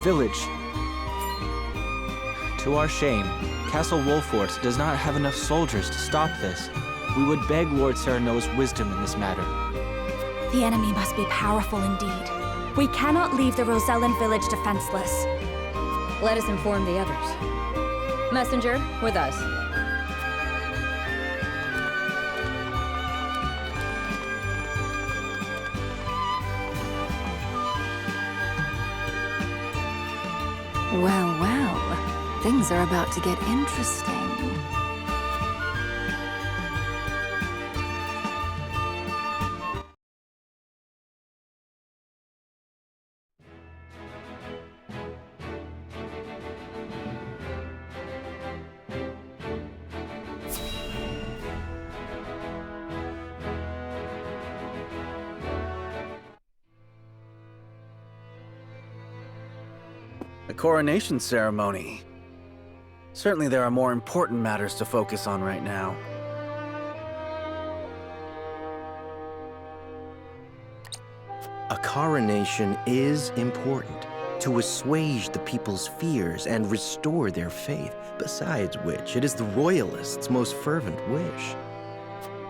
village. To our shame, Castle Wolfort does not have enough soldiers to stop this. We would beg Lord Sereno's wisdom in this matter. The enemy must be powerful indeed. We cannot leave the Rosellan village defenseless. Let us inform the others. Messenger, with us. Well, well. Things are about to get interesting. The coronation ceremony. Certainly there are more important matters to focus on right now. A coronation is important to assuage the people's fears and restore their faith, besides which it is the royalists' most fervent wish.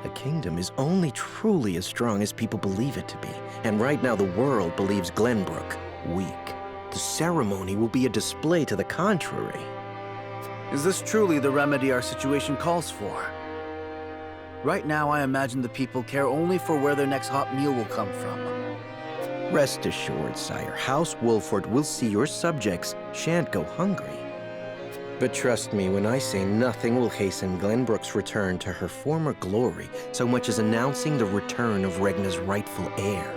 A kingdom is only truly as strong as people believe it to be, and right now the world believes Glenbrook weak. The ceremony will be a display to the contrary. Is this truly the remedy our situation calls for? Right now, I imagine the people care only for where their next hot meal will come from. Rest assured, sire, House Wolfort will see your subjects shan't go hungry. But trust me when I say nothing will hasten Glenbrook's return to her former glory so much as announcing the return of Regna's rightful heir.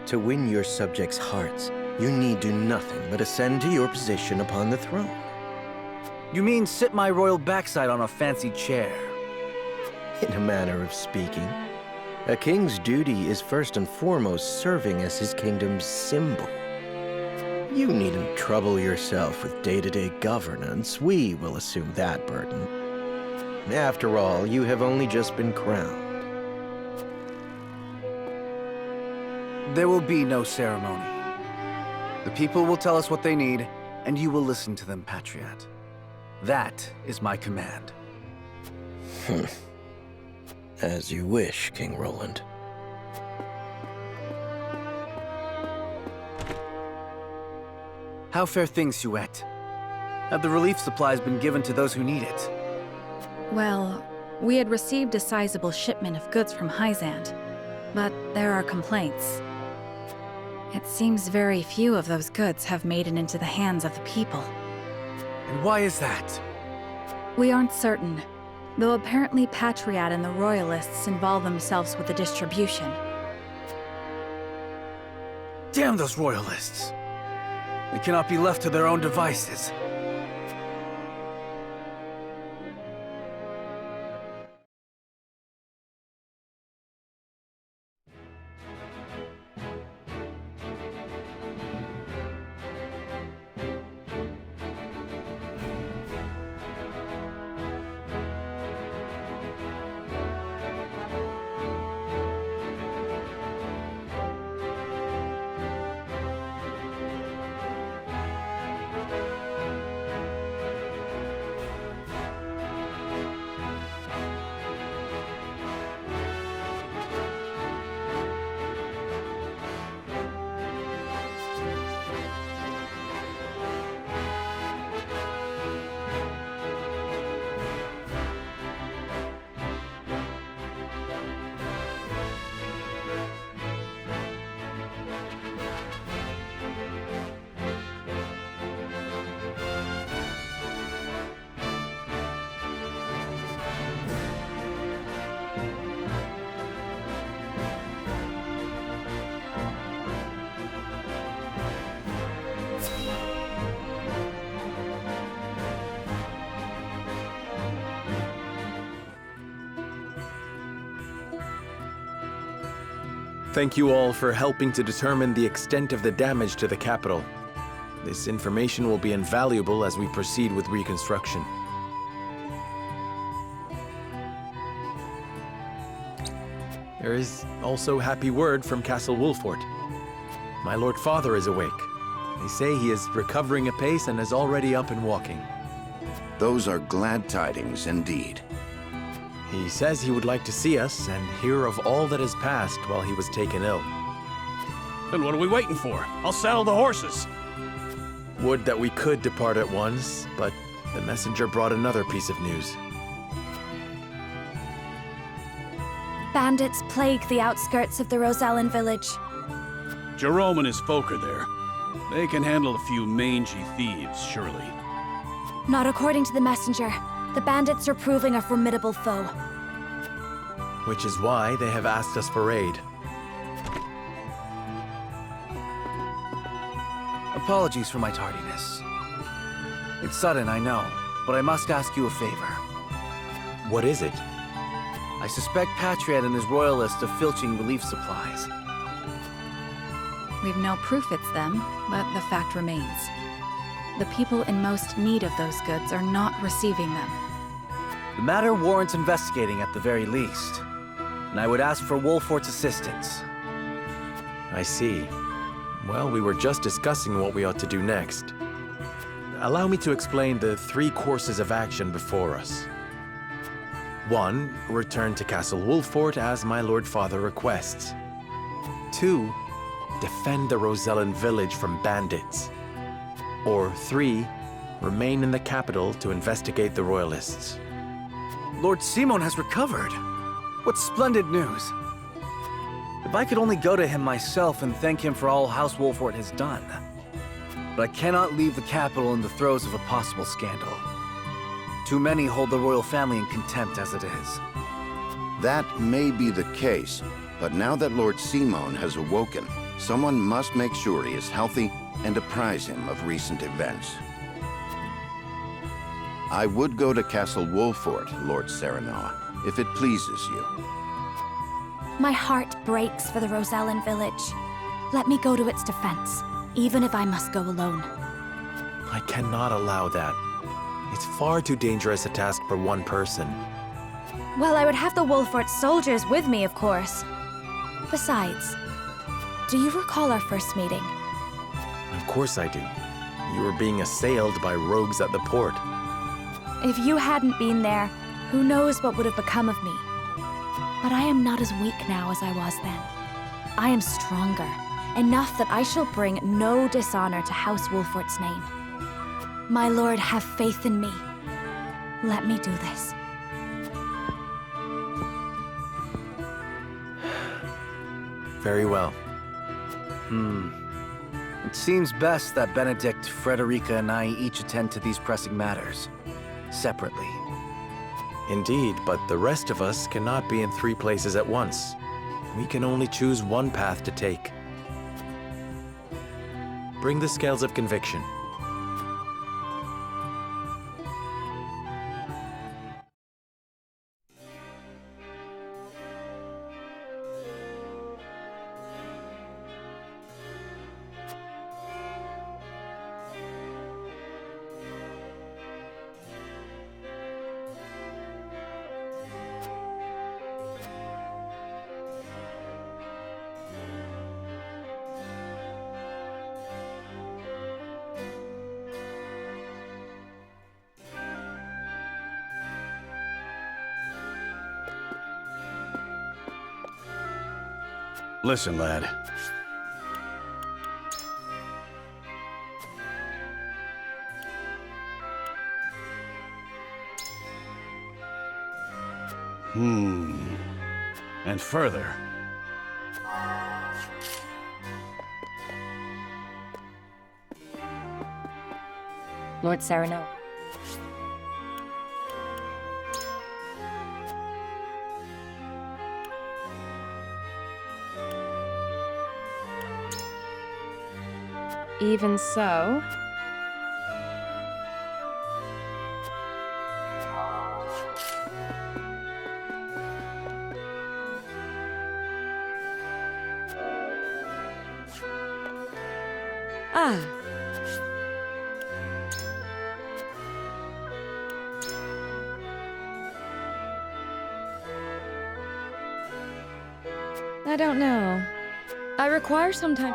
To win your subjects' hearts, you need do nothing but ascend to your position upon the throne. You mean sit my royal backside on a fancy chair? In a manner of speaking, a king's duty is first and foremost serving as his kingdom's symbol. You needn't trouble yourself with day-to-day governance. We will assume that burden. After all, you have only just been crowned. There will be no ceremony. The people will tell us what they need, and you will listen to them, Patriot. That is my command. As you wish, King Roland. How fare things, Huette? Have the relief supplies been given to those who need it? Well, we had received a sizable shipment of goods from Hyzant, but there are complaints. It seems very few of those goods have made it into the hands of the people. And why is that? We aren't certain, though apparently Patriot and the Royalists involve themselves with the distribution. Damn those Royalists! They cannot be left to their own devices. Thank you all for helping to determine the extent of the damage to the capital. This information will be invaluable as we proceed with reconstruction. There is also happy word from Castle Wolfort. My Lord Father is awake, They say he is recovering apace and is already up and walking. Those are glad tidings indeed. He says he would like to see us and hear of all that has passed while he was taken ill. Then what are we waiting for? I'll saddle the horses. Would that we could depart at once, but the messenger brought another piece of news. Bandits plague the outskirts of the Rosellan village. Jerome and his folk are there. They can handle a few mangy thieves, surely. Not according to the messenger. The bandits are proving a formidable foe. Which is why they have asked us for aid. Apologies for my tardiness. It's sudden, I know, but I must ask you a favor. What is it? I suspect Patriot and his royalists of filching relief supplies. We've no proof it's them, but the fact remains. The people in most need of those goods are not receiving them. The matter warrants investigating at the very least, and I would ask for Wolfort's assistance. I see. Well, we were just discussing what we ought to do next. Allow me to explain the 3 courses of action before us. 1. Return to Castle Wolfort as my Lord Father requests. 2. Defend the Rosellan village from bandits. Or 3. Remain in the capital to investigate the Royalists. Lord Simon has recovered. What splendid news. If I could only go to him myself and thank him for all House Wolfort has done. But I cannot leave the capital in the throes of a possible scandal. Too many hold the royal family in contempt as it is. That may be the case, but now that Lord Simon has awoken, someone must make sure he is healthy and apprise him of recent events. I would go to Castle Wolfort, Lord Serenoa, if it pleases you. My heart breaks for the Rosellan village. Let me go to its defense, even if I must go alone. I cannot allow that. It's far too dangerous a task for one person. Well, I would have the Wolfort soldiers with me, of course. Besides, do you recall our first meeting? Of course I do. You were being assailed by rogues at the port. If you hadn't been there, who knows what would have become of me. But I am not as weak now as I was then. I am stronger, enough that I shall bring no dishonor to House Wolfort's name. My lord, have faith in me. Let me do this. Very well. It seems best that Benedict, Frederica, and I each attend to these pressing matters. Separately. Indeed, but the rest of us cannot be in 3 places at once. We can only choose one path to take. Bring the scales of conviction. Listen, lad. And further. Lord Sereno. Even so... Ah. I don't know. I require some time.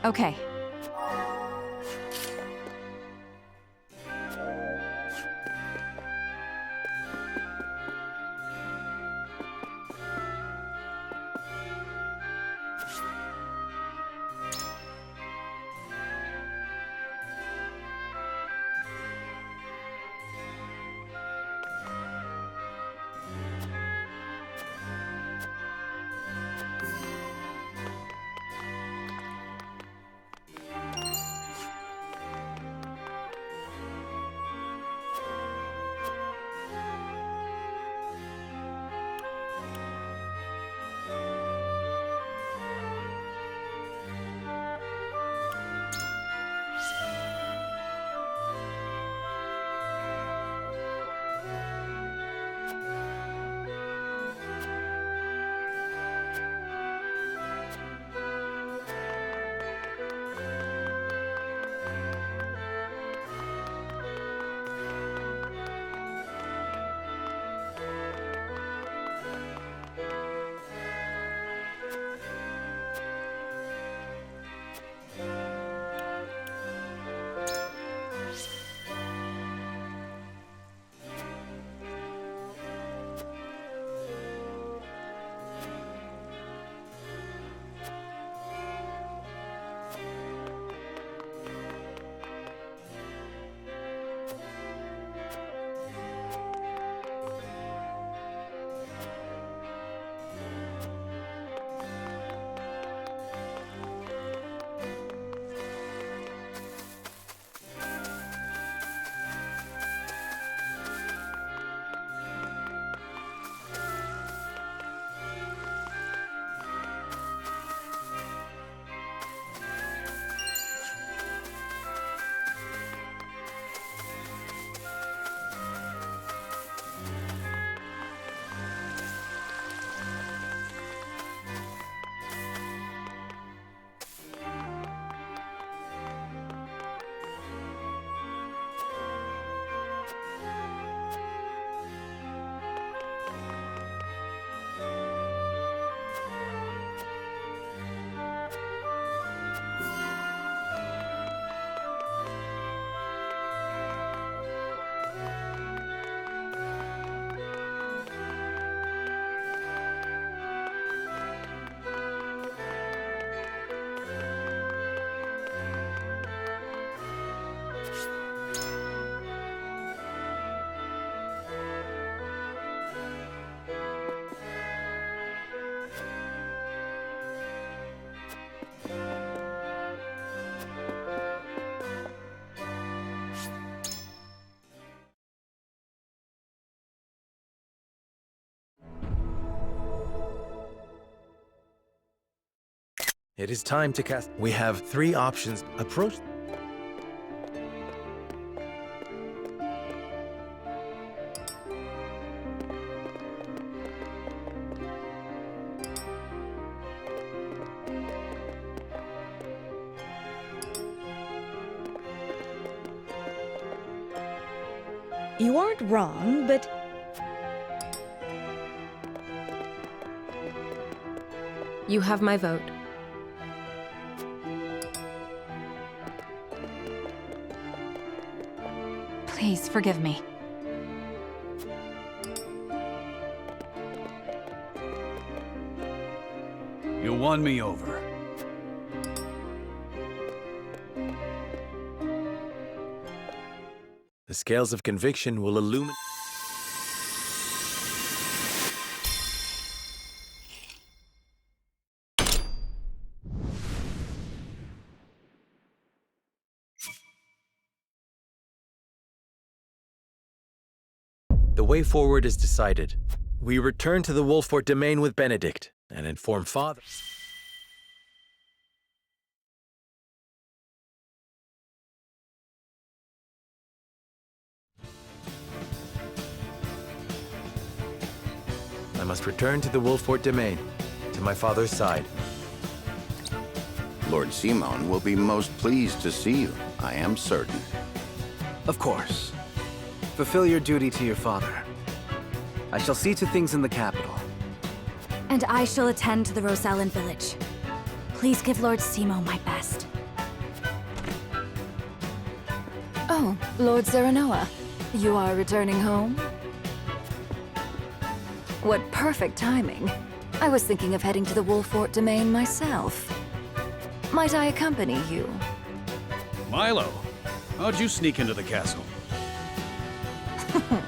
Okay. It is time to cast. We have 3 options. Approach. You aren't wrong, but... You have my vote. Please forgive me. You won me over. The scales of conviction will illuminate. The way forward is decided. We return to the Wolfort domain with Benedict and inform Father. I must return to the Wolfort domain, to my father's side. Lord Simon will be most pleased to see you, I am certain. Of course. Fulfill your duty to your father. I shall see to things in the capital. And I shall attend to the Rosellan village. Please give Lord Simo my best. Oh, Lord Serenoa. You are returning home? What perfect timing. I was thinking of heading to the Wolfort domain myself. Might I accompany you? Milo, how'd you sneak into the castle?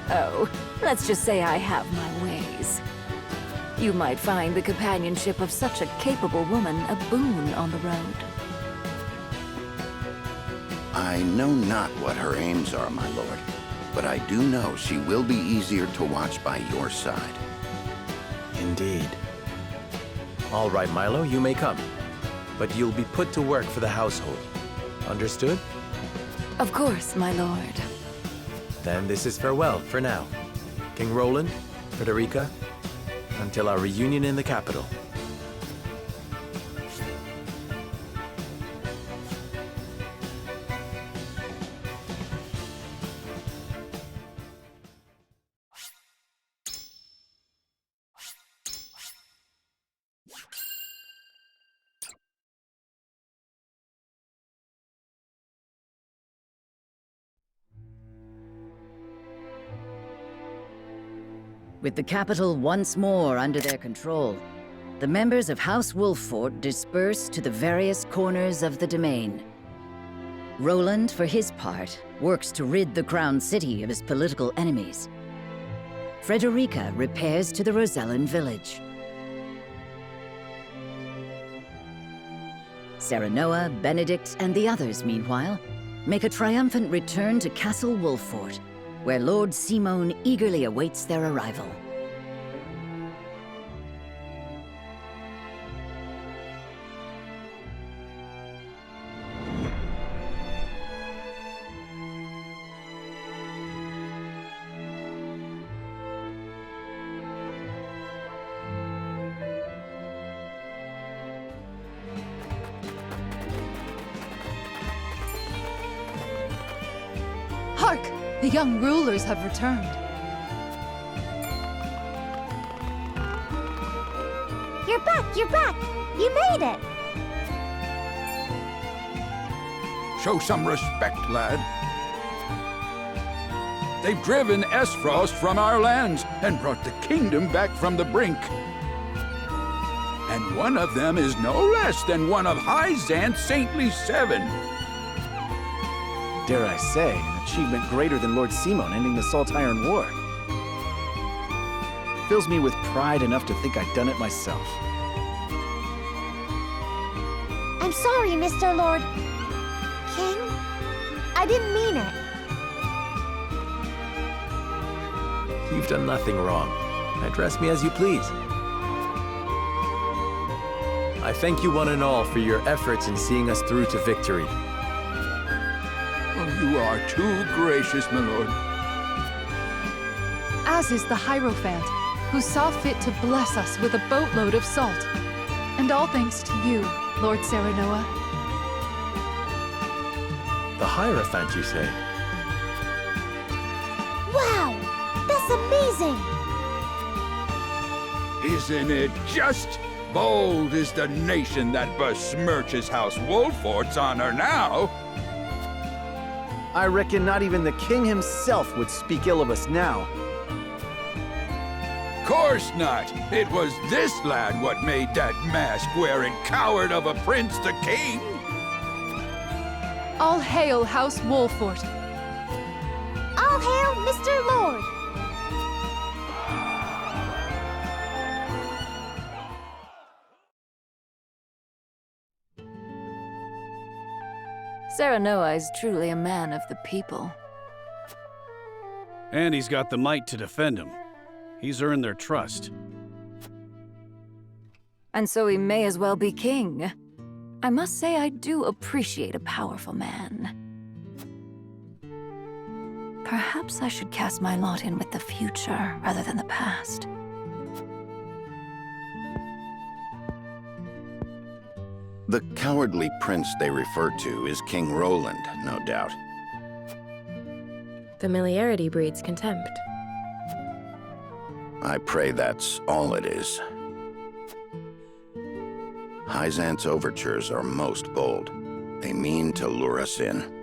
Oh, let's just say I have my ways. You might find the companionship of such a capable woman a boon on the road. I know not what her aims are, my lord, but I do know she will be easier to watch by your side. Indeed. All right, Milo, you may come. But you'll be put to work for the household. Understood? Of course, my lord. Then this is farewell for now. King Roland, Frederica, until our reunion in the capital. With the capital once more under their control, the members of House Wolfort disperse to the various corners of the domain. Roland, for his part, works to rid the Crown City of his political enemies. Frederica repairs to the Rosellan village. Serenoa, Benedict, and the others, meanwhile, make a triumphant return to Castle Wolfort, where Lord Simon eagerly awaits their arrival. Hark! The young rulers have returned. You're back! You're back! You made it! Show some respect, lad. They've driven Esfrost from our lands and brought the kingdom back from the brink. And one of them is no less than one of Hyzant's saintly 7. Dare I say, an achievement greater than Lord Simon ending the Saltiron War. Fills me with pride enough to think I'd done it myself. I'm sorry, Mr. Lord... King? I didn't mean it. You've done nothing wrong. Address me as you please. I thank you one and all for your efforts in seeing us through to victory. Oh, you are too gracious, my lord. As is the Hierophant, who saw fit to bless us with a boatload of salt. And all thanks to you, Lord Serenoa. The Hierophant, you say? Wow! That's amazing! Isn't it just? Bold is the nation that besmirches House Wolfort's honor now. I reckon not even the king himself would speak ill of us now. Course not. It was this lad what made that mask-wearing coward of a prince the king. All hail House Wolfort. All hail Mr. Lord! Serenoa is truly a man of the people. And he's got the might to defend him. He's earned their trust. And so he may as well be king. I must say I do appreciate a powerful man. Perhaps I should cast my lot in with the future rather than the past. The cowardly prince they refer to is King Roland, no doubt. Familiarity breeds contempt. I pray that's all it is. Hyzant's overtures are most bold. They mean to lure us in.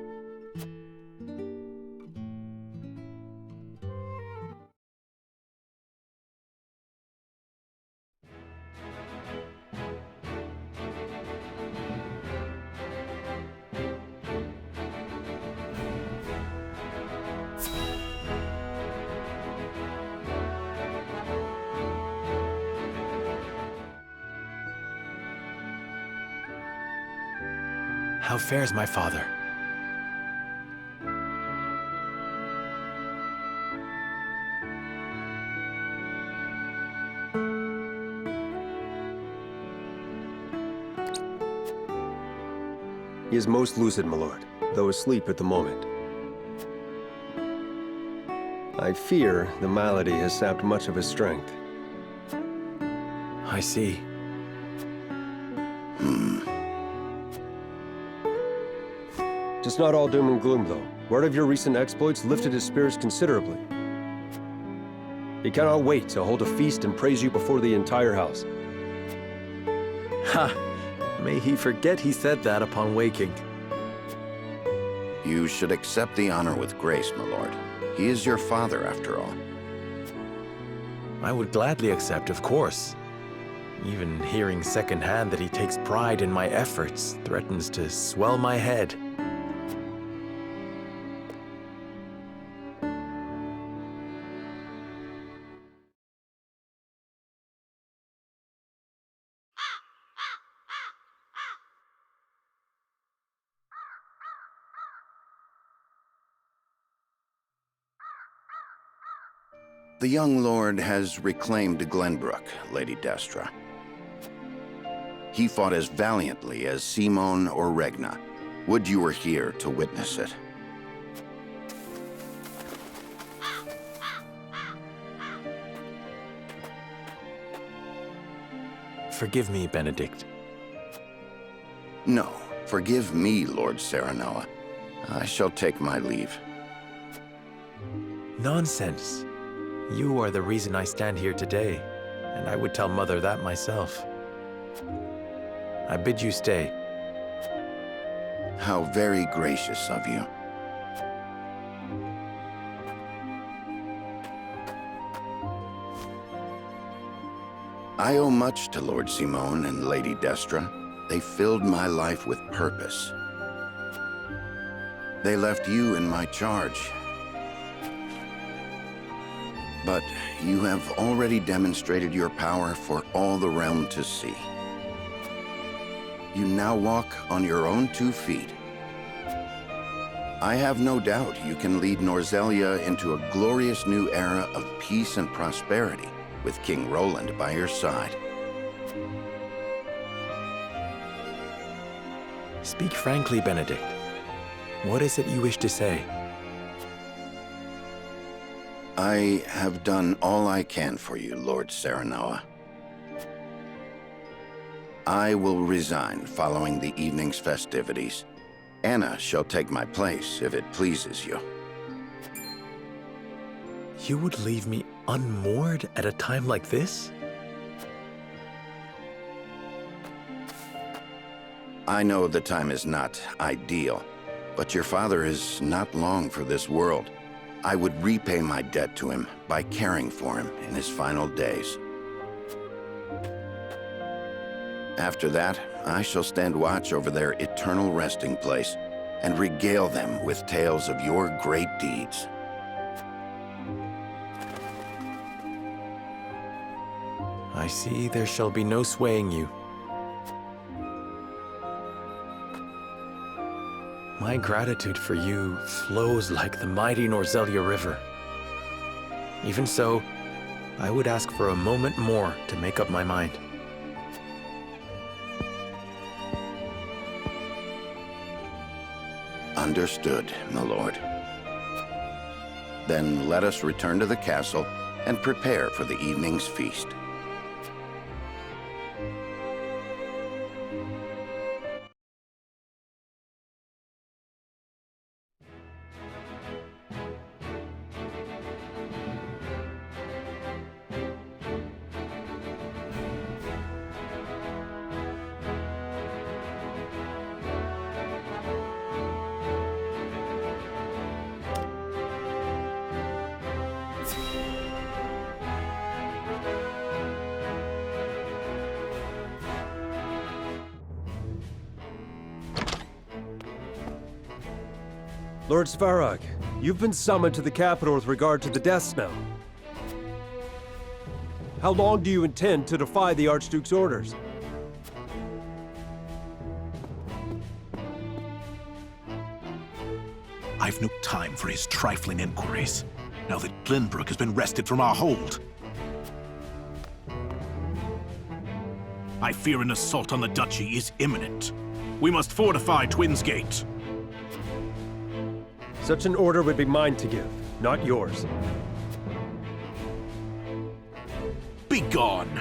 How fares my father? He is most lucid, my lord, though asleep at the moment. I fear the malady has sapped much of his strength. I see. It's not all doom and gloom, though. Word of your recent exploits lifted his spirits considerably. He cannot wait to hold a feast and praise you before the entire house. Ha! May he forget he said that upon waking. You should accept the honor with grace, my lord. He is your father, after all. I would gladly accept, of course. Even hearing secondhand that he takes pride in my efforts threatens to swell my head. The young lord has reclaimed Glenbrook, Lady Destra. He fought as valiantly as Simon or Regna. Would you were here to witness it. Forgive me, Benedict. No, forgive me, Lord Serenoa. I shall take my leave. Nonsense. You are the reason I stand here today, and I would tell Mother that myself. I bid you stay. How very gracious of you. I owe much to Lord Simon and Lady Destra. They filled my life with purpose. They left you in my charge. But you have already demonstrated your power for all the realm to see. You now walk on your own 2 feet. I have no doubt you can lead Norzelia into a glorious new era of peace and prosperity, with King Roland by your side. Speak frankly, Benedict. What is it you wish to say? I have done all I can for you, Lord Serenoa. I will resign following the evening's festivities. Anna shall take my place if it pleases you. You would leave me unmoored at a time like this? I know the time is not ideal, but your father is not long for this world. I would repay my debt to him by caring for him in his final days. After that, I shall stand watch over their eternal resting place and regale them with tales of your great deeds. I see there shall be no swaying you. My gratitude for you flows like the mighty Norzelia River. Even so, I would ask for a moment more to make up my mind. Understood, my lord. Then let us return to the castle and prepare for the evening's feast. Lord Svarog, you've been summoned to the capital with regard to the deaths now. How long do you intend to defy the Archduke's orders? I've no time for his trifling inquiries, now that Glenbrook has been wrested from our hold. I fear an assault on the Duchy is imminent. We must fortify Twins Gate. Such an order would be mine to give, not yours. Begone!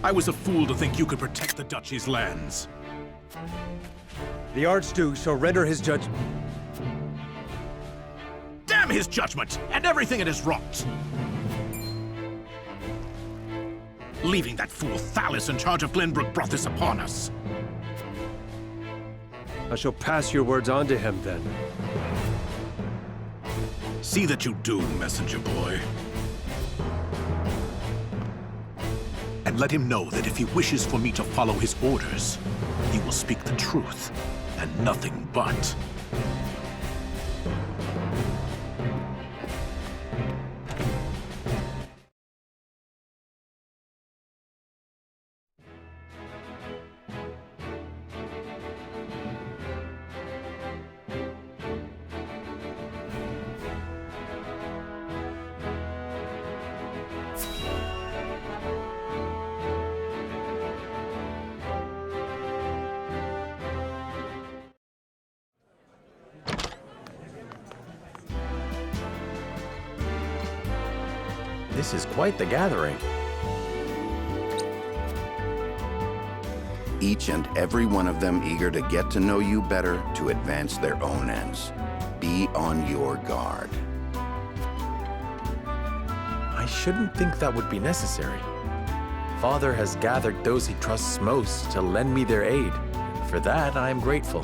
I was a fool to think you could protect the Duchy's lands. The Archduke shall render his judgment. Damn his judgment, and everything it has wrought! Leaving that fool Thalis in charge of Glenbrook brought this upon us. I shall pass your words on to him, then. See that you do, messenger boy. And let him know that if he wishes for me to follow his orders, he will speak the truth, and nothing but. This is quite the gathering. Each and every one of them eager to get to know you better to advance their own ends. Be on your guard. I shouldn't think that would be necessary. Father has gathered those he trusts most to lend me their aid. For that, I am grateful.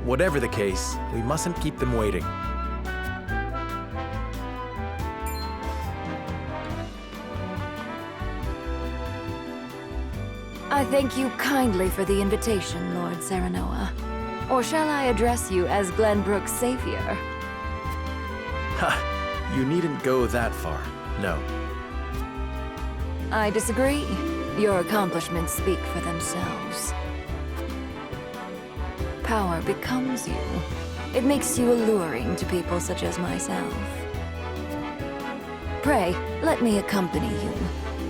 Whatever the case, we mustn't keep them waiting. I thank you kindly for the invitation, Lord Serenoa. Or shall I address you as Glenbrook's savior? Ha! You needn't go that far. No. I disagree. Your accomplishments speak for themselves. Power becomes you. It makes you alluring to people such as myself. Pray, let me accompany you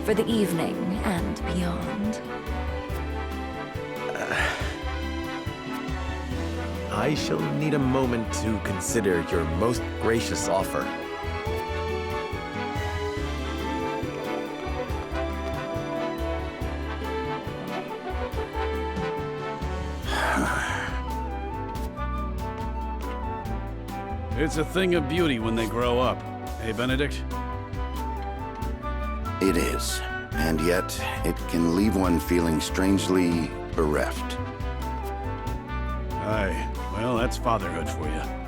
for the evening and beyond. I shall need a moment to consider your most gracious offer. It's a thing of beauty when they grow up. Hey, Benedict? It is, and yet it can leave one feeling strangely bereft. Aye. Well, that's fatherhood for you.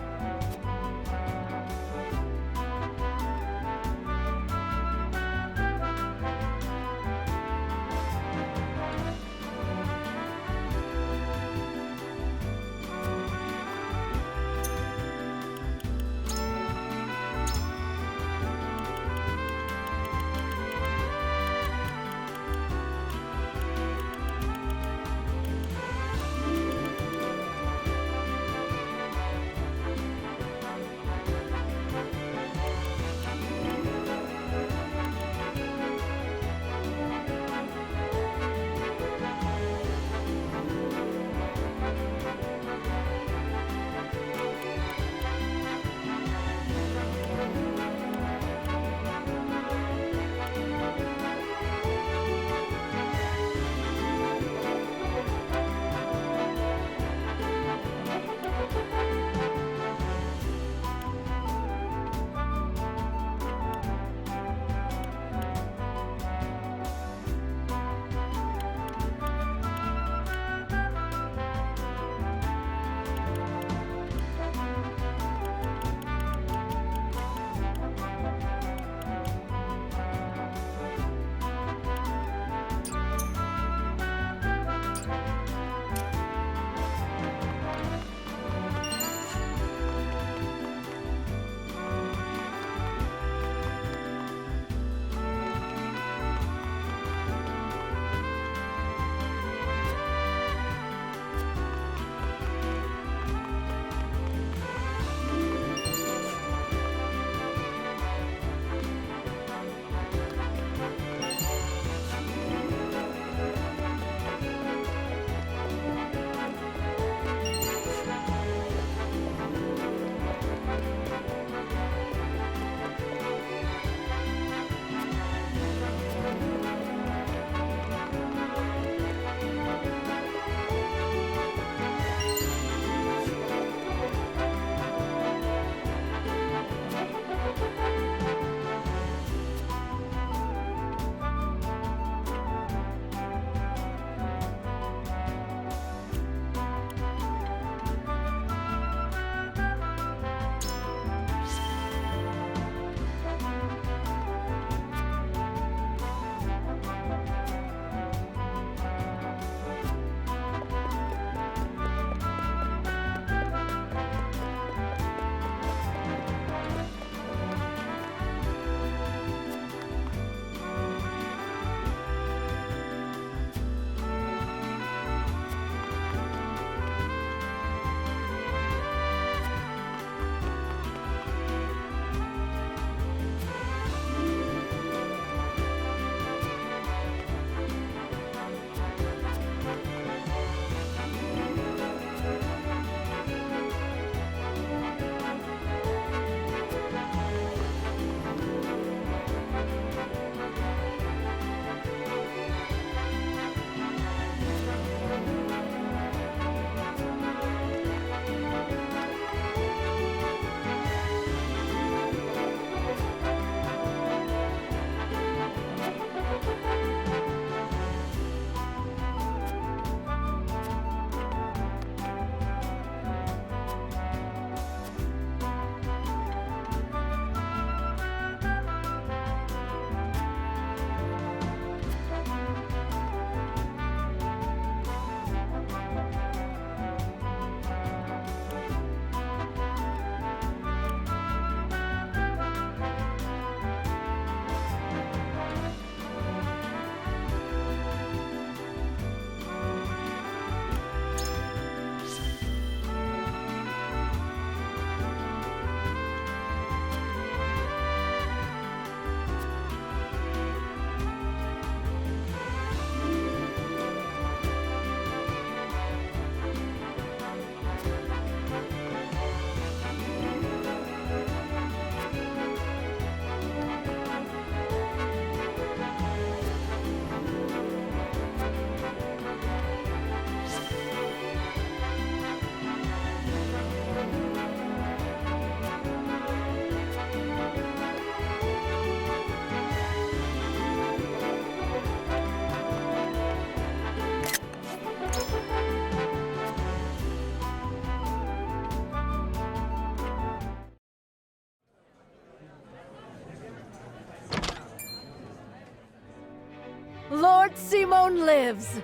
Lord Simon lives!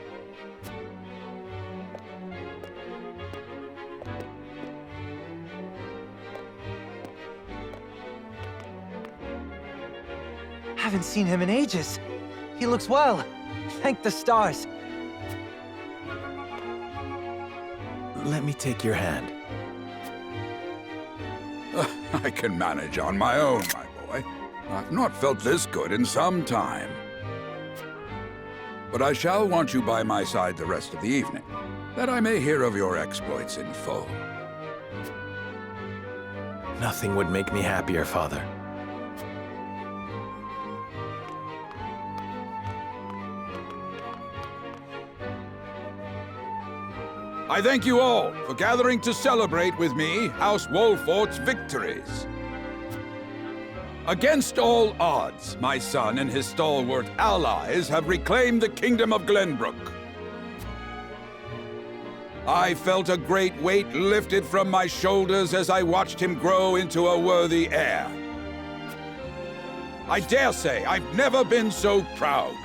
Haven't seen him in ages. He looks well. Thank the stars. Let me take your hand. I can manage on my own, my boy. I've not felt this good in some time. But I shall want you by my side the rest of the evening, that I may hear of your exploits in full. Nothing would make me happier, Father. I thank you all for gathering to celebrate with me House Wolfort's victories. Against all odds, my son and his stalwart allies have reclaimed the Kingdom of Glenbrook. I felt a great weight lifted from my shoulders as I watched him grow into a worthy heir. I dare say I've never been so proud.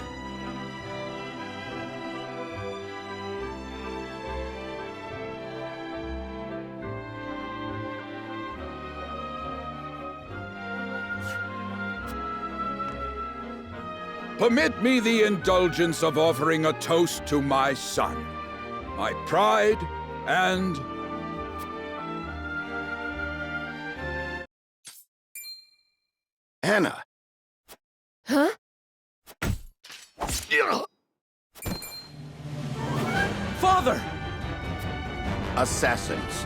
Permit me the indulgence of offering a toast to my son, my pride and... Anna! Huh? Father! Assassins.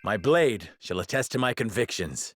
My blade shall attest to my convictions.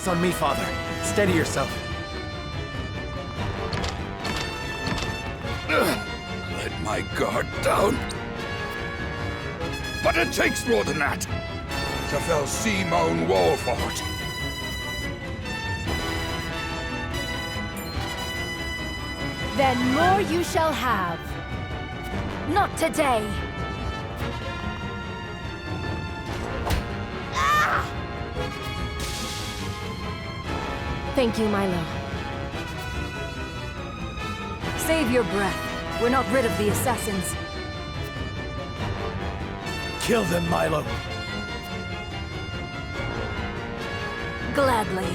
on me, Father. Steady yourself. Let my guard down. But it takes more than that to fell Simone Wolford. Then more you shall have. Not today. Thank you, Milo. Save your breath. We're not rid of the assassins. Kill them, Milo. Gladly.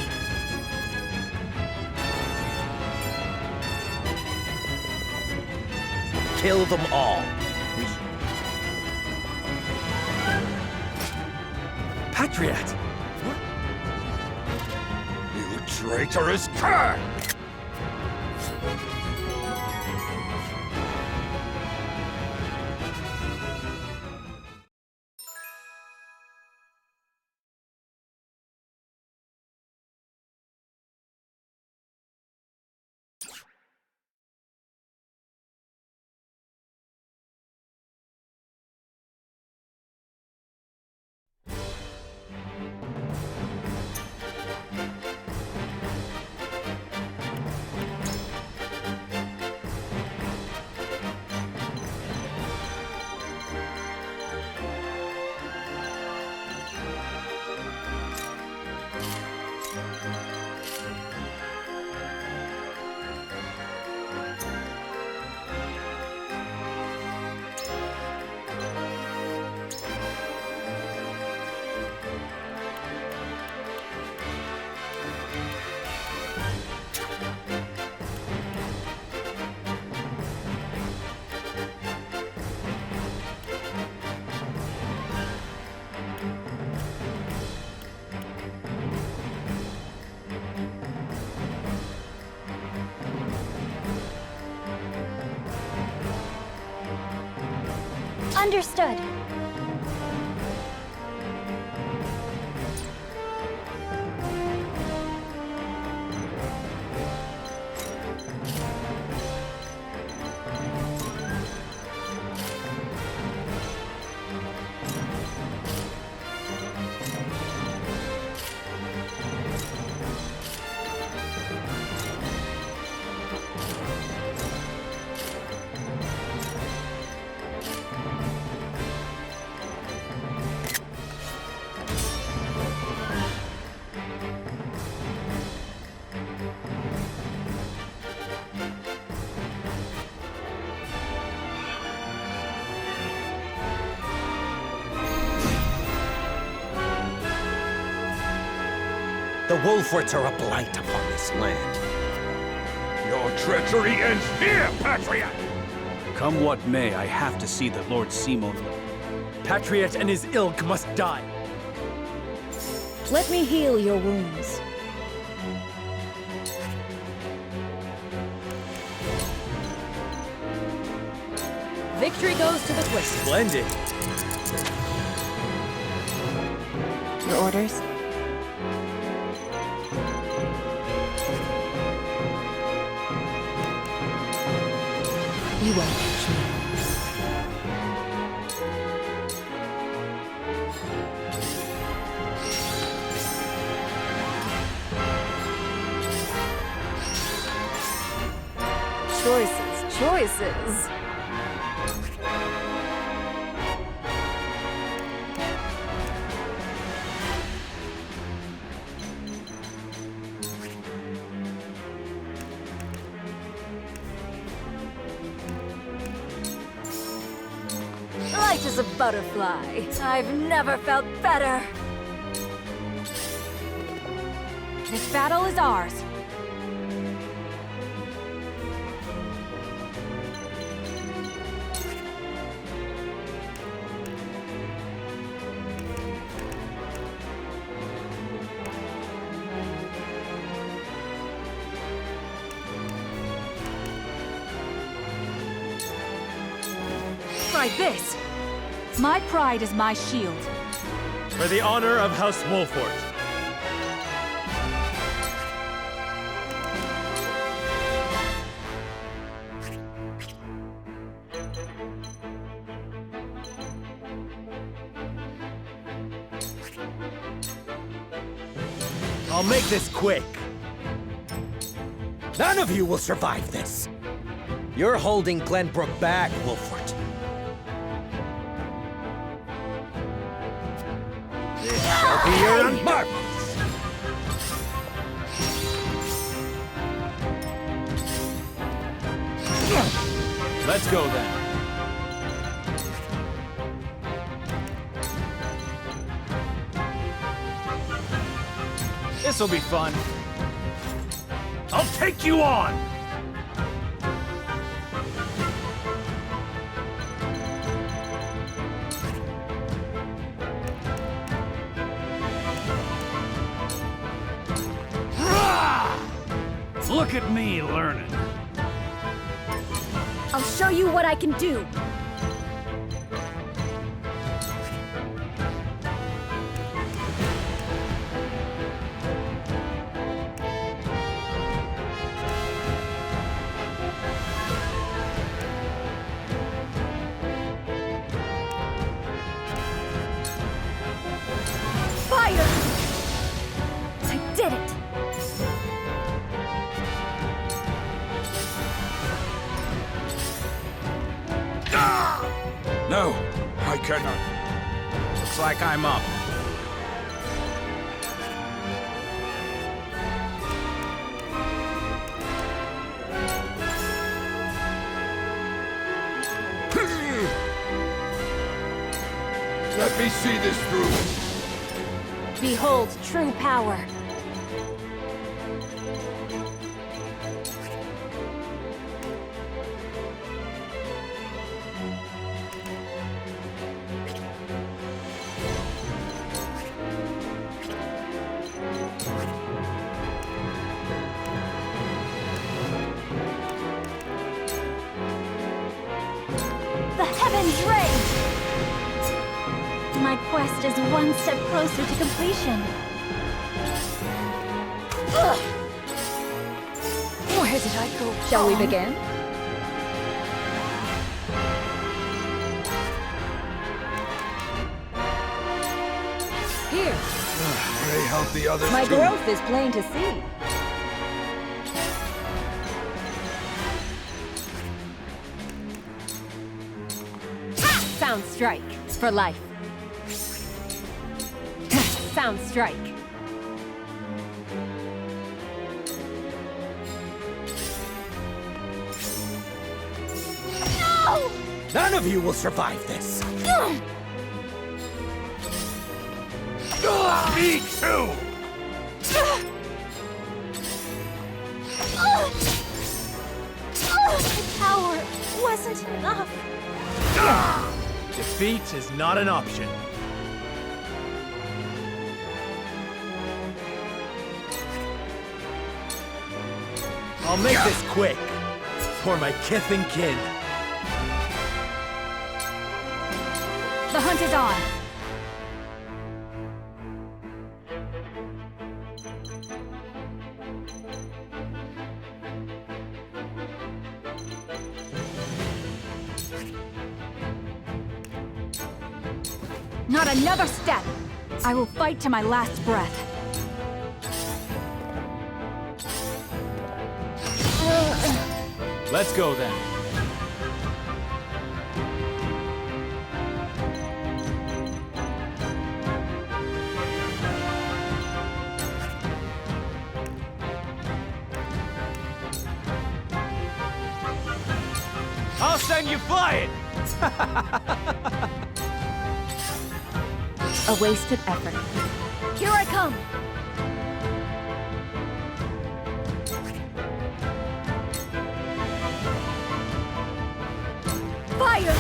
Kill them all. Patriot! You traitorous cur! Understood. The Wolfords are a blight upon this land. Your treachery ends here, Patriot! Come what may, I have to see the Lord Simon. Patriot and his ilk must die. Let me heal your wounds. Victory goes to the Twisted. Splendid. Your orders? You won't catch me. Choices. Light as a butterfly. I've never felt better. This battle is ours. Try this! My pride is my shield. For the honor of House Wolford. I'll make this quick. None of you will survive this! You're holding Glenbrook back, Wolfort. This shall be your Marvelous! Let's go then. This'll be fun. I'll take you on! Look at me learning. I'll show you what I can do. Fire! I did it! No, I cannot. Looks like I'm up. Let me see this through. Behold true power. The heavens rage! My quest is one step closer to completion. Ugh. Where did I go? Shall we begin? Here. Pray help the others My too. growth is plain to see. Sound strike for life. Sound strike. No! None of you will survive this! Me too! The power wasn't enough. Defeat is not an option. I'll make this quick. For my kith and kin. The hunt is on. Not another step! I will fight to my last breath. Let's go then. I'll send you flying! A wasted effort. Here I come. Fire!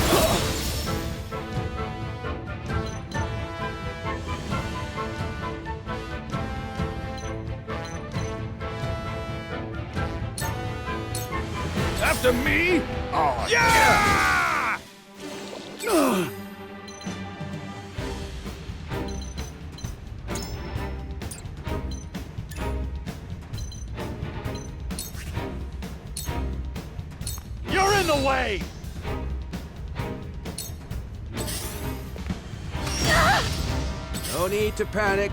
After me? Oh, yeah! You're in the way! No need to panic.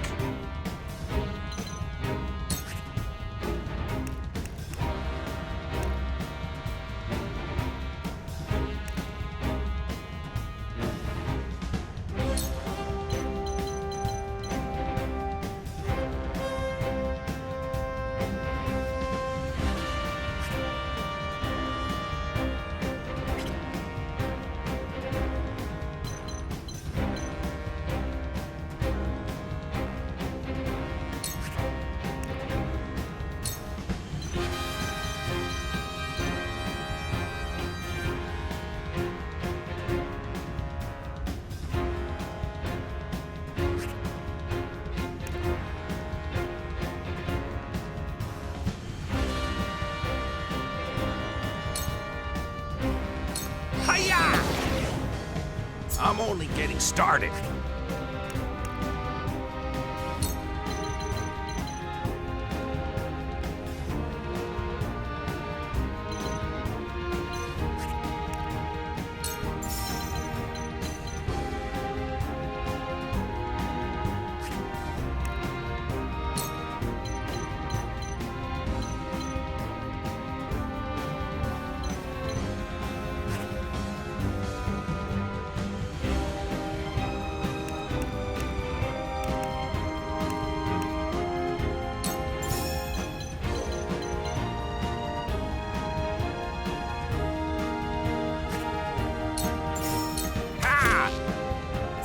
I'm only getting started.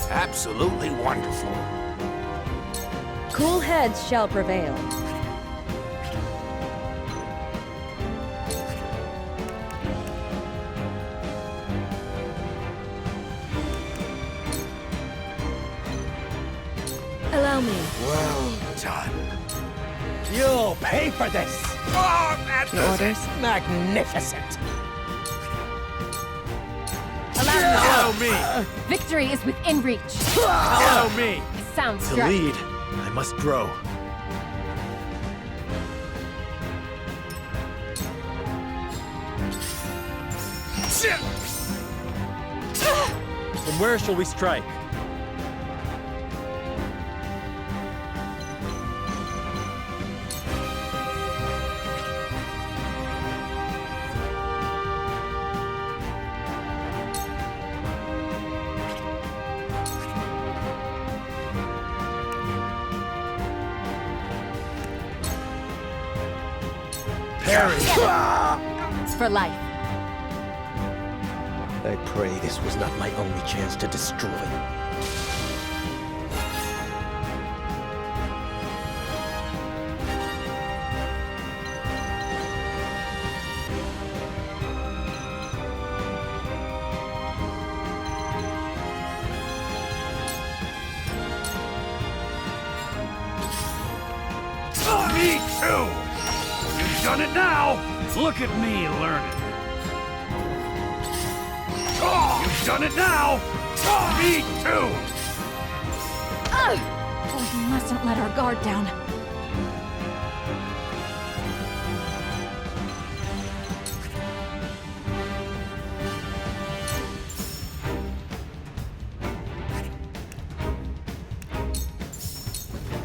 Absolutely wonderful. Cool heads shall prevail. Allow me. Well done. You'll pay for this. Oh, that The orders? magnificent. Allow me. Victory is within reach. Allow me. Sound To strike. lead, I must grow. From where shall we strike? For life. I pray this was not my only chance to destroy. Me too! You've done it now! Look at me learning. You've done it now! Me too! Oh, you mustn't let our guard down.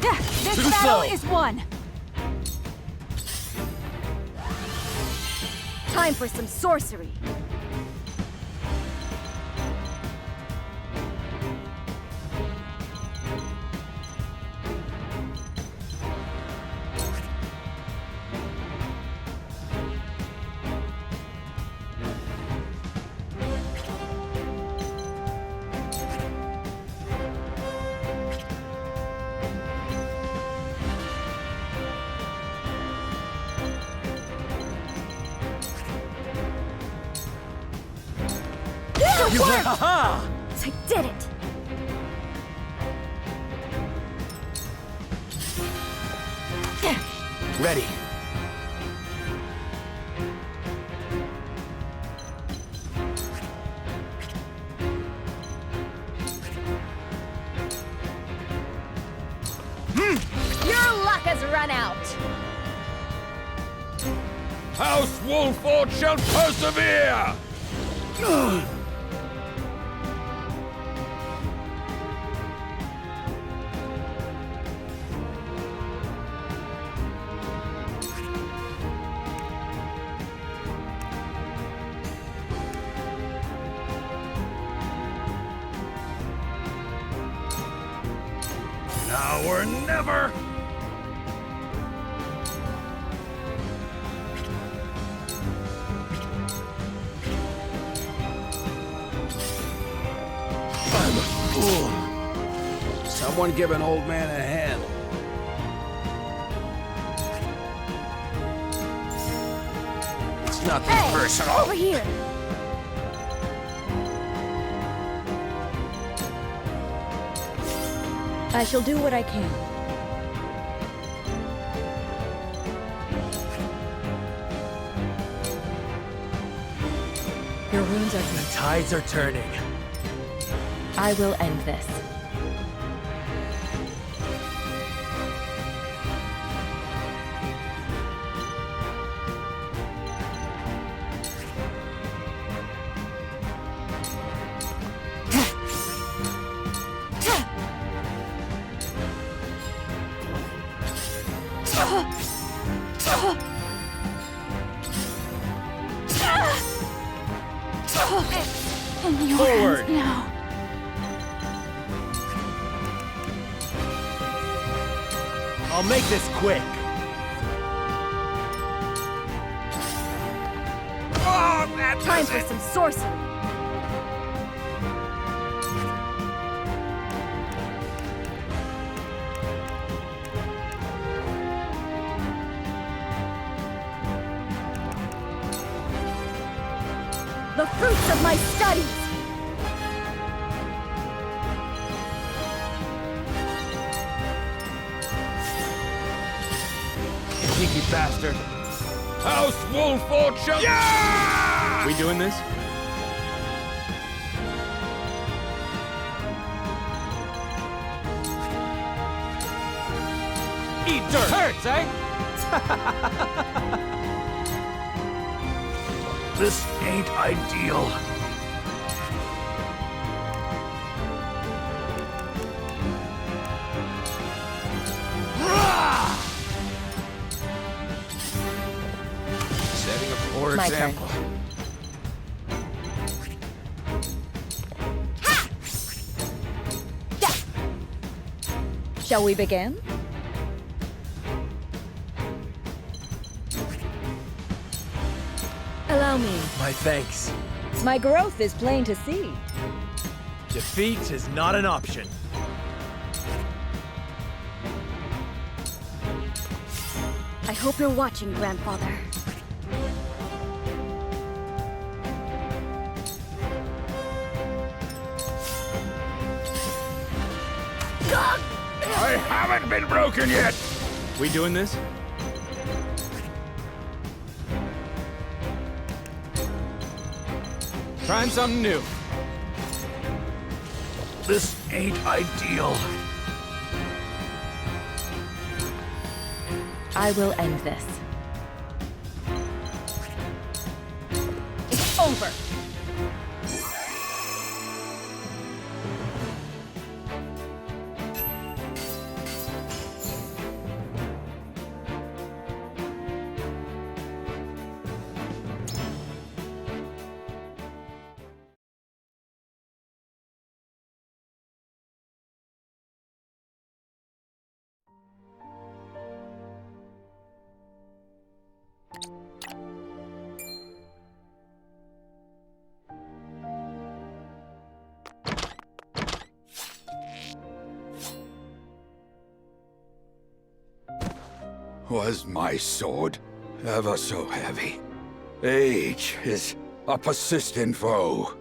This Too battle slow. is won. Time for some sorcery. You went, ha-ha! I did it! Ready. Your luck has run out! House Wolford shall persevere! Now or never! I'm a fool. Someone give an old man a hand. It's nothing Hey, personal. over here! I shall do what I can. Your wounds are The tides are turning. I will end this. In your Forward. hands now. I'll make this quick. Oh, that's Time for some sorcery. The fruits of my studies! Cheeky bastard. House Wolford shall... Yeah! We doing this? Eat dirt! Hurts, eh? This ain't ideal. Setting a poor My turn. example. Shall we begin? Allow me. My thanks. My growth is plain to see. Defeat is not an option. I hope you're watching, Grandfather. I haven't been broken yet! We doing this? Trying something new. This ain't ideal. I will end this. It's over! Was my sword ever so heavy? Age is a persistent foe.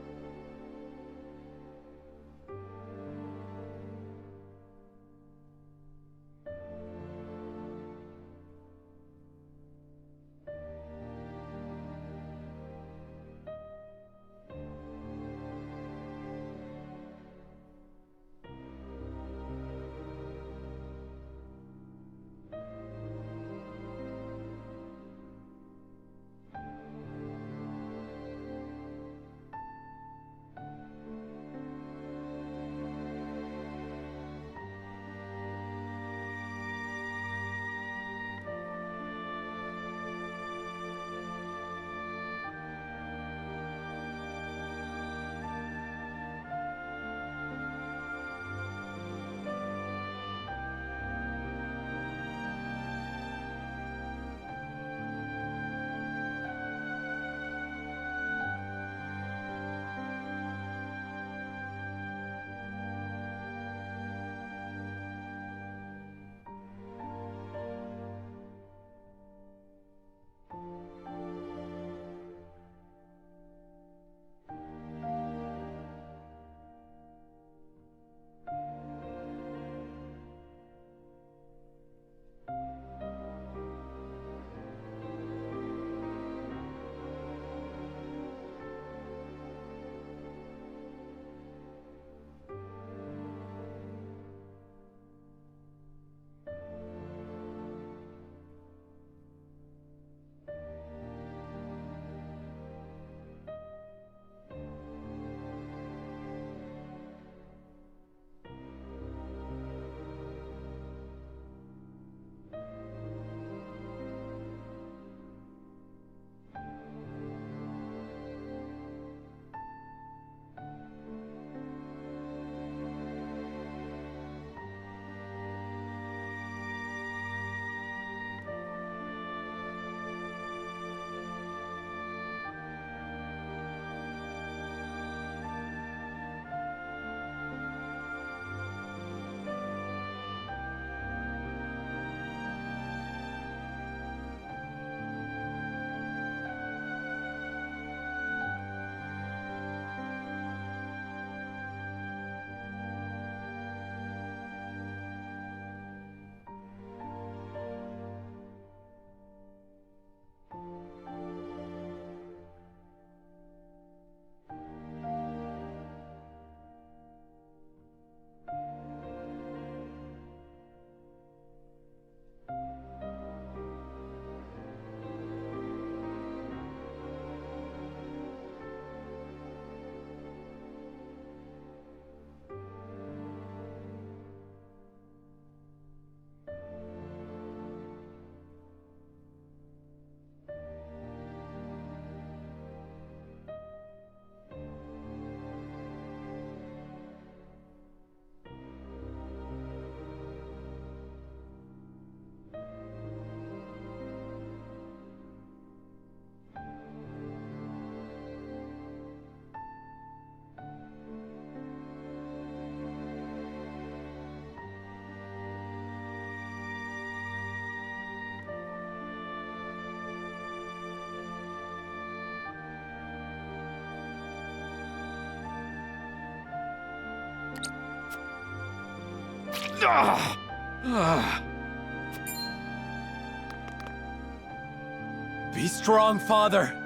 Be strong, father.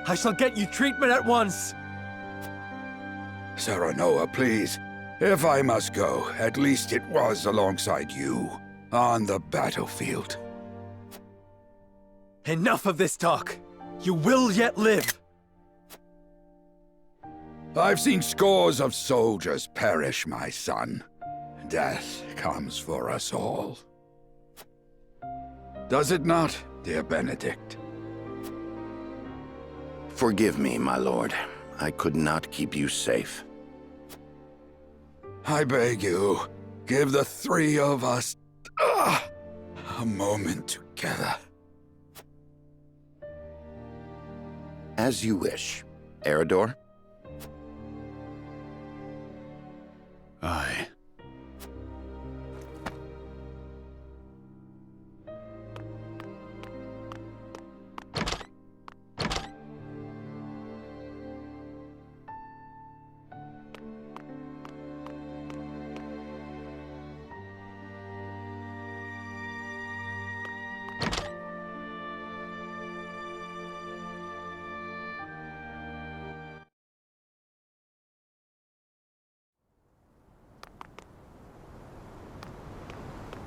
I shall get you treatment at once. Serenoa, please. If I must go, at least it was alongside you, on the battlefield. Enough of this talk. You will yet live. I've seen scores of soldiers perish, my son. Death comes for us all. Does it not, dear Benedict? Forgive me, my lord. I could not keep you safe. I beg you, give the three of us a moment together. As you wish. Eredor? Aye.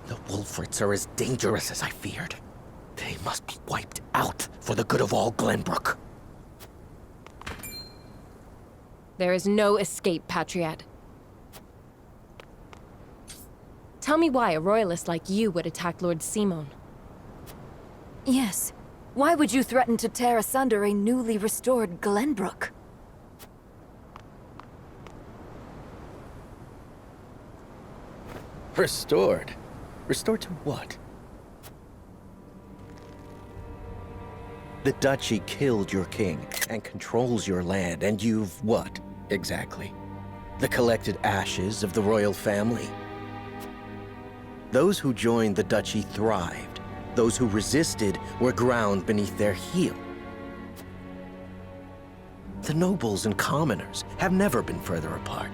The Wolforts are as dangerous as I feared. They must be wiped out for the good of all Glenbrook. There is no escape, Patriot. Tell me why a royalist like you would attack Lord Simon. Yes. Why would you threaten to tear asunder a newly restored Glenbrook? Restored? Restored to what? The Duchy killed your king and controls your land, and you've what, exactly? The collected ashes of the royal family? Those who joined the Duchy thrived. Those who resisted were ground beneath their heel. The nobles and commoners have never been further apart,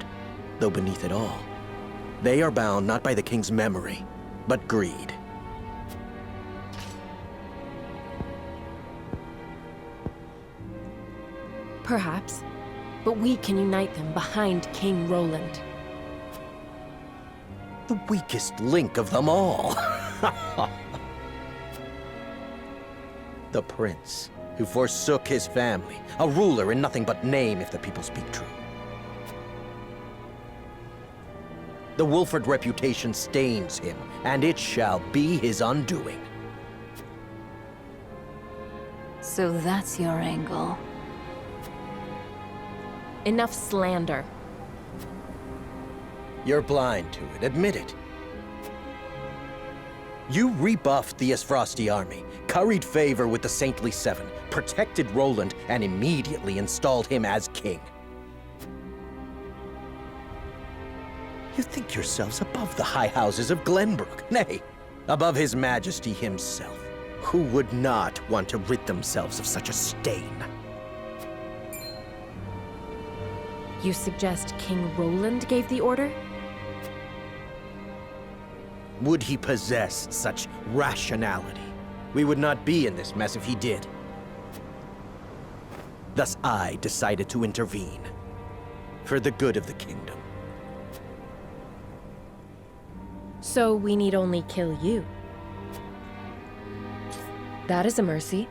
though beneath it all, they are bound not by the king's memory, but greed. Perhaps. But we can unite them behind King Roland. The weakest link of them all. The prince, who forsook his family, a ruler in nothing but name if the people speak true. The Wolford reputation stains him, and it shall be his undoing. So that's your angle. Enough slander. You're blind to it, admit it. You rebuffed the Ysfrosti army, curried favor with the Saintly Seven, protected Roland, and immediately installed him as king. You think yourselves above the high houses of Glenbrook, nay, above His Majesty himself. Who would not want to rid themselves of such a stain? You suggest King Roland gave the order? Would he possess such rationality? We would not be in this mess if he did. Thus I decided to intervene, for the good of the kingdom. So we need only kill you. That is a mercy.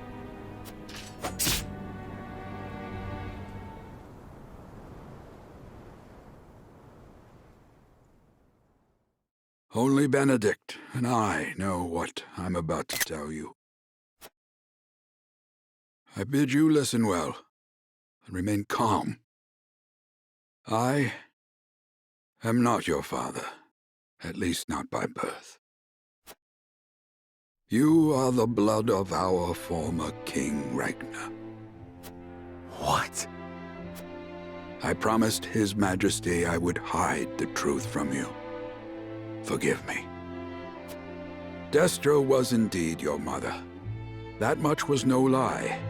Only Benedict and I know what I'm about to tell you. I bid you listen well and remain calm. I am not your father, at least not by birth. You are the blood of our former King Ragnar. What? I promised His Majesty I would hide the truth from you. Forgive me. Destra was indeed your mother. That much was no lie.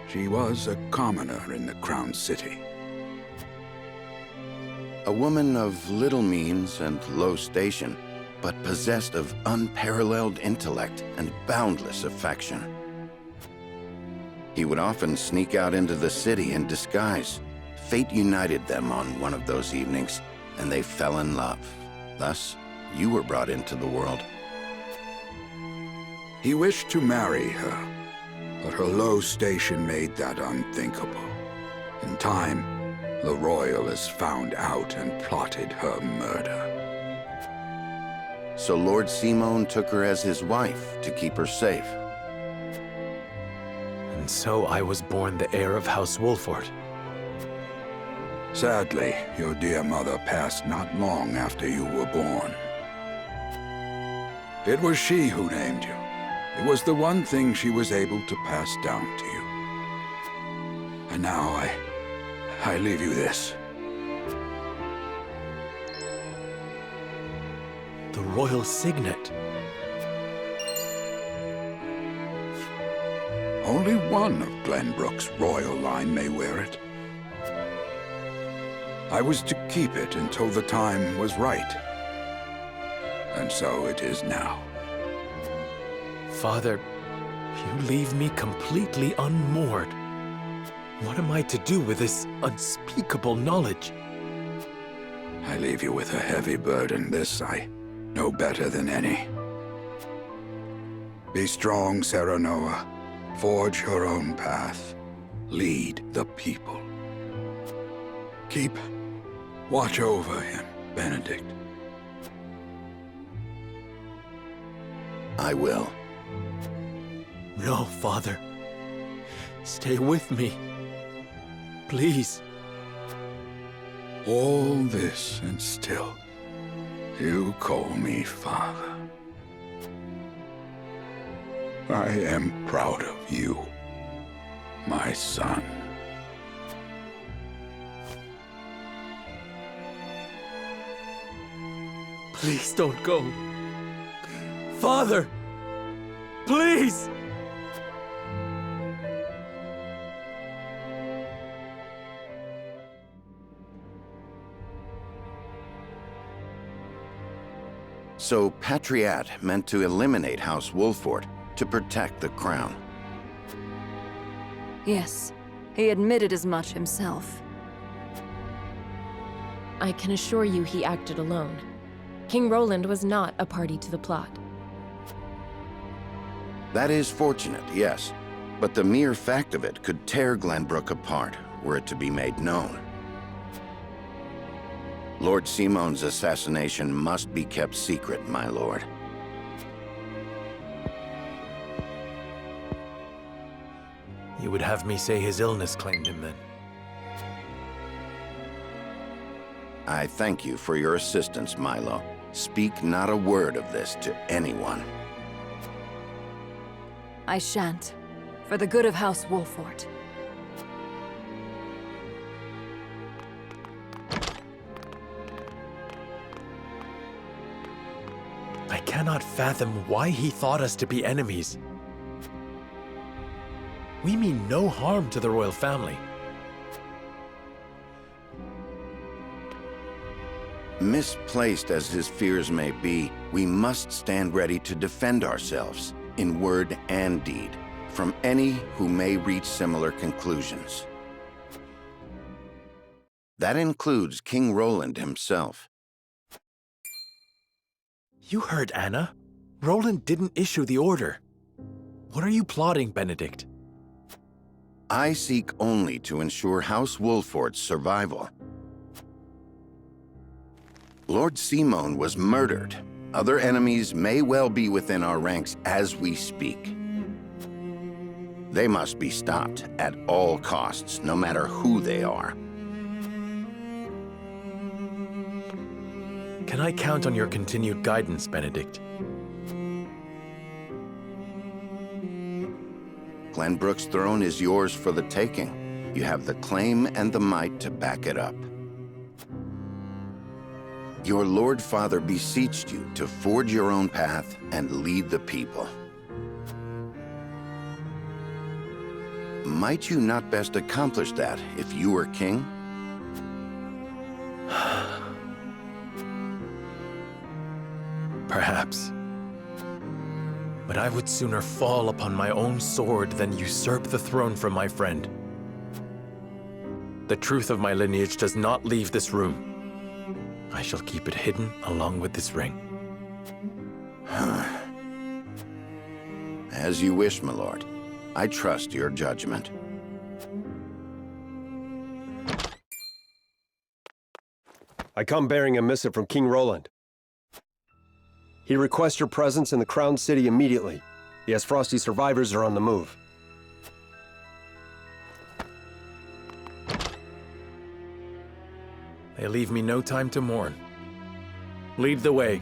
She was a commoner in the Crown City. A woman of little means and low station, but possessed of unparalleled intellect and boundless affection. He would often sneak out into the city in disguise. Fate united them on one of those evenings, and they fell in love. Thus, you were brought into the world. He wished to marry her, but her low station made that unthinkable. In time, the Royalists found out and plotted her murder. So Lord Simon took her as his wife to keep her safe. And so I was born the heir of House Wolford. Sadly, your dear mother passed not long after you were born. It was she who named you. It was the one thing she was able to pass down to you. And now I leave you this. The royal signet. Only one of Glenbrook's royal line may wear it. I was to keep it until the time was right. And so it is now. Father, you leave me completely unmoored. What am I to do with this unspeakable knowledge? I leave you with a heavy burden. This I know better than any. Be strong, Serenoa. Forge your own path. Lead the people. Keep watch over him, Benedict. I will. No, Father. Stay with me. Please. All this and still, you call me Father. I am proud of you, my son. Please don't go. Father! Please! So Patriat meant to eliminate House Wolford to protect the crown. Yes, he admitted as much himself. I can assure you he acted alone. King Roland was not a party to the plot. That is fortunate, yes. But the mere fact of it could tear Glenbrook apart were it to be made known. Lord Simon's assassination must be kept secret, my lord. You would have me say his illness claimed him, then? I thank you for your assistance, Milo. Speak not a word of this to anyone. I shan't. For the good of House Wolford. I cannot fathom why he thought us to be enemies. We mean no harm to the royal family. Misplaced as his fears may be, we must stand ready to defend ourselves, in word and deed, from any who may reach similar conclusions. That includes King Roland himself. You heard Anna. Roland didn't issue the order. What are you plotting, Benedict? I seek only to ensure House Wolford's survival. Lord Simon was murdered. Other enemies may well be within our ranks as we speak. They must be stopped at all costs, no matter who they are. Can I count on your continued guidance, Benedict? Glenbrook's throne is yours for the taking. You have the claim and the might to back it up. Your Lord Father beseeched you to forge your own path and lead the people. Might you not best accomplish that if you were king? Perhaps. But I would sooner fall upon my own sword than usurp the throne from my friend. The truth of my lineage does not leave this room. I shall keep it hidden along with this ring. As you wish, my lord. I trust your judgment. I come bearing a missive from King Roland. He requests your presence in the Crown City immediately. The Azfrosti survivors are on the move. They leave me no time to mourn. Lead the way.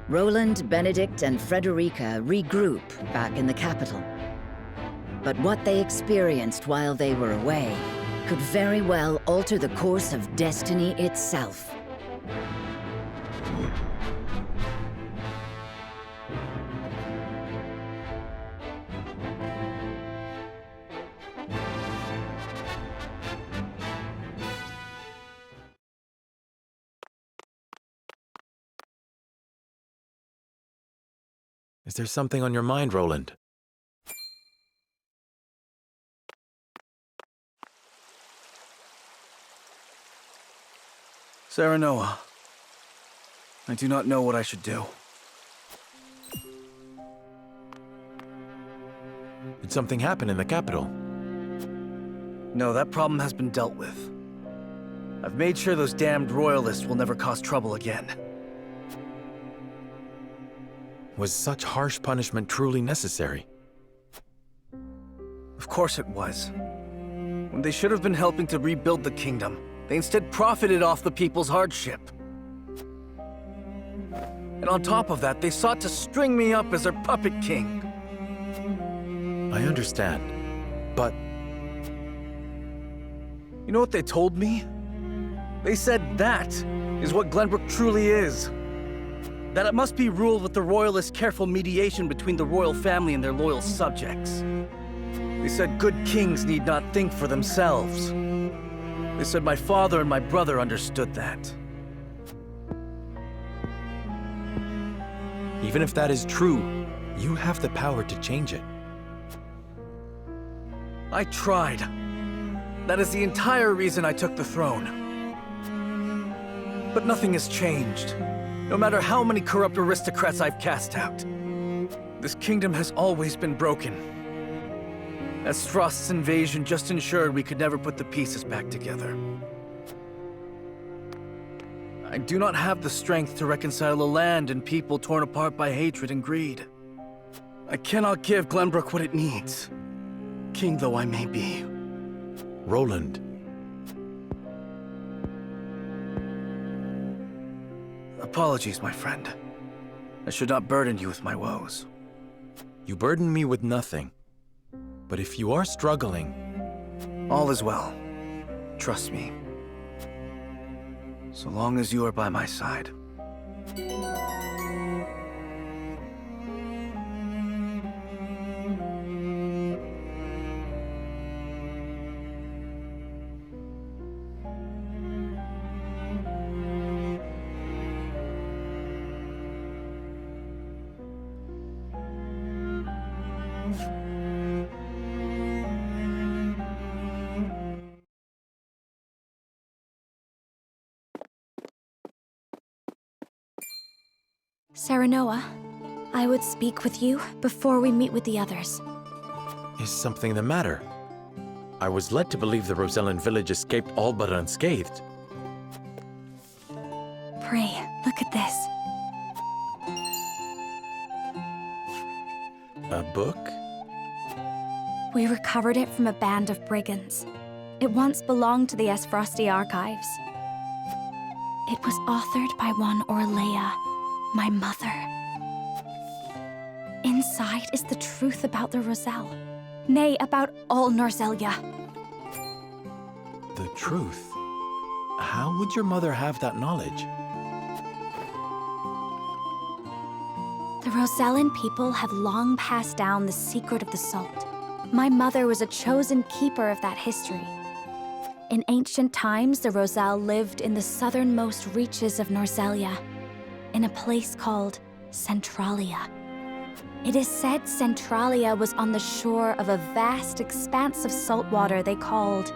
Roland, Benedict, and Frederica regroup back in the capital. But what they experienced while they were away could very well alter the course of destiny itself. Is there something on your mind, Roland? Serenoa, I do not know what I should do. Did something happen in the capital? No, that problem has been dealt with. I've made sure those damned royalists will never cause trouble again. Was such harsh punishment truly necessary? Of course it was. When they should have been helping to rebuild the kingdom, they instead profited off the people's hardship. And on top of that, they sought to string me up as their puppet king. I understand, but... You know what they told me? They said that is what Glenbrook truly is. That it must be ruled with the royalists' careful mediation between the royal family and their loyal subjects. They said good kings need not think for themselves. They said my father and my brother understood that. Even if that is true, you have the power to change it. I tried. That is the entire reason I took the throne. But nothing has changed. No matter how many corrupt aristocrats I've cast out. This kingdom has always been broken. As Frost's invasion just ensured we could never put the pieces back together. I do not have the strength to reconcile a land and people torn apart by hatred and greed. I cannot give Glenbrook what it needs, king though I may be. Roland. Apologies, my friend. I should not burden you with my woes. You burden me with nothing. But if you are struggling... All is well. Trust me. So long as you are by my side. Serenoa, I would speak with you before we meet with the others. Is something the matter? I was led to believe the Rosellan village escaped all but unscathed. Pray, look at this. A book? We recovered it from a band of brigands. It once belonged to the Esfrosti archives. It was authored by one Orlea, my mother. Inside is the truth about the Roselle. Nay, about all Norzelia. The truth? How would your mother have that knowledge? The Rosellan people have long passed down the secret of the salt. My mother was a chosen keeper of that history. In ancient times, the Roselle lived in the southernmost reaches of Norzelia, in a place called Centralia. It is said Centralia was on the shore of a vast expanse of salt water they called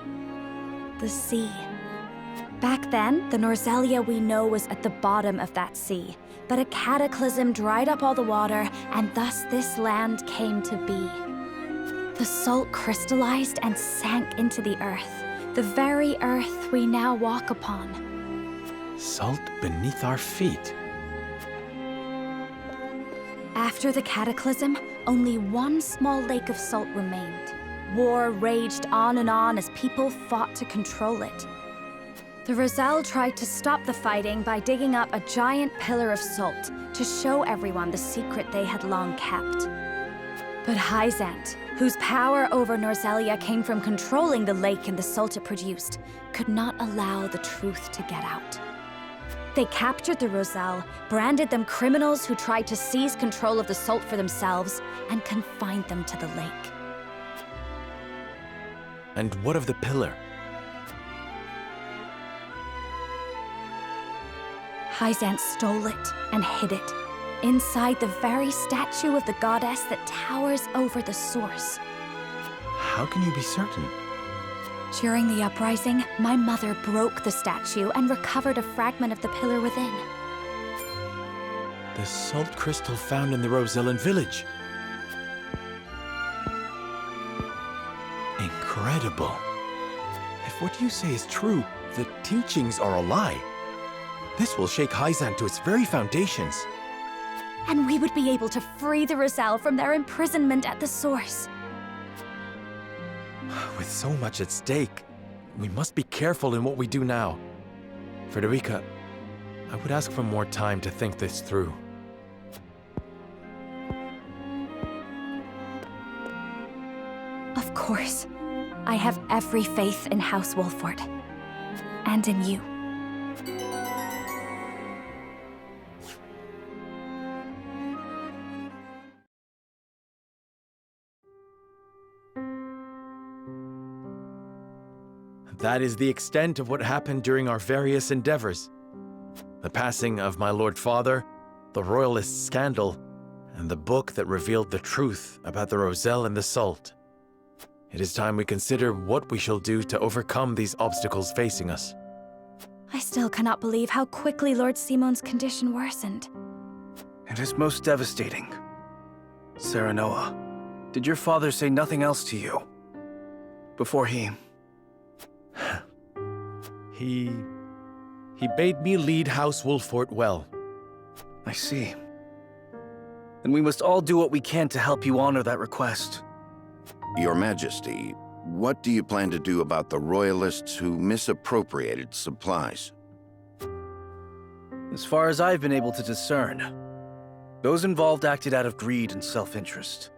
the sea. Back then, the Norzelia we know was at the bottom of that sea, but a cataclysm dried up all the water, and thus this land came to be. The salt crystallized and sank into the earth, the very earth we now walk upon. Salt beneath our feet. After the cataclysm, only one small lake of salt remained. War raged on and on as people fought to control it. The Roselle tried to stop the fighting by digging up a giant pillar of salt to show everyone the secret they had long kept. But Hyzant, whose power over Norzelia came from controlling the lake and the salt it produced, could not allow the truth to get out. They captured the Roselle, branded them criminals who tried to seize control of the salt for themselves, and confined them to the lake. And what of the pillar? Hyzant stole it and hid it, inside the very statue of the goddess that towers over the source. How can you be certain? During the uprising, my mother broke the statue and recovered a fragment of the pillar within. The salt crystal found in the Rosellan village. Incredible. If what you say is true, the teachings are a lie. This will shake Hyzant to its very foundations. And we would be able to free the Roselle from their imprisonment at the source. With so much at stake, we must be careful in what we do now. Frederica, I would ask for more time to think this through. Of course. I have every faith in House Wolffort. And in you. That is the extent of what happened during our various endeavors. The passing of my Lord Father, the Royalist scandal, and the book that revealed the truth about the Roselle and the salt. It is time we consider what we shall do to overcome these obstacles facing us. I still cannot believe how quickly Lord Simon's condition worsened. It is most devastating. Serenoa, did your father say nothing else to you? Before he bade me lead House Wolffort well. I see. Then we must all do what we can to help you honor that request. Your Majesty, what do you plan to do about the Royalists who misappropriated supplies? As far as I've been able to discern, those involved acted out of greed and self-interest.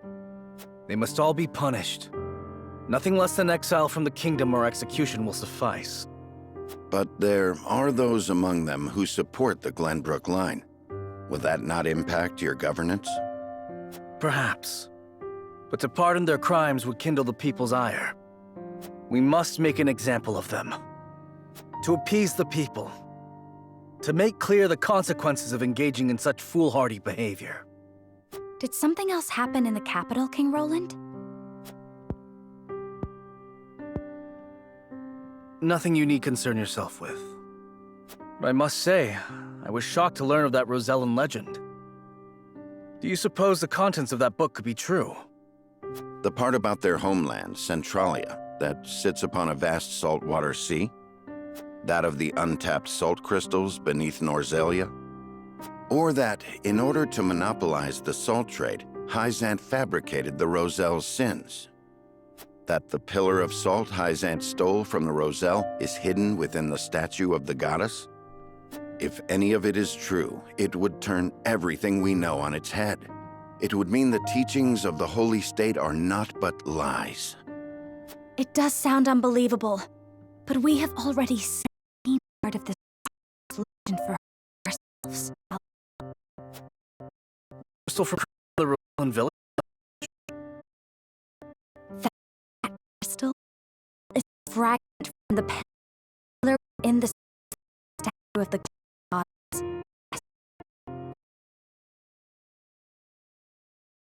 They must all be punished. Nothing less than exile from the kingdom or execution will suffice. But there are those among them who support the Glenbrook line. Will that not impact your governance? Perhaps. But to pardon their crimes would kindle the people's ire. We must make an example of them. To appease the people. To make clear the consequences of engaging in such foolhardy behavior. Did something else happen in the capital, King Roland? Nothing you need concern yourself with. But I must say, I was shocked to learn of that Rosellan legend. Do you suppose the contents of that book could be true? The part about their homeland, Centralia. that sits upon a vast saltwater sea? That of the untapped salt crystals beneath Norzelia? Or that, in order to monopolize the salt trade, Hyzant fabricated the Roselle's sins? That the pillar of salt Hyzant stole from the Roselle is hidden within the statue of the goddess? If any of it is true, it would turn everything we know on its head. It would mean the teachings of the Holy State are not but lies. It does sound unbelievable, but we have already seen part of this solution for ourselves. Crystal from the Roland village? That crystal is a fragment from the pillar in the statue of the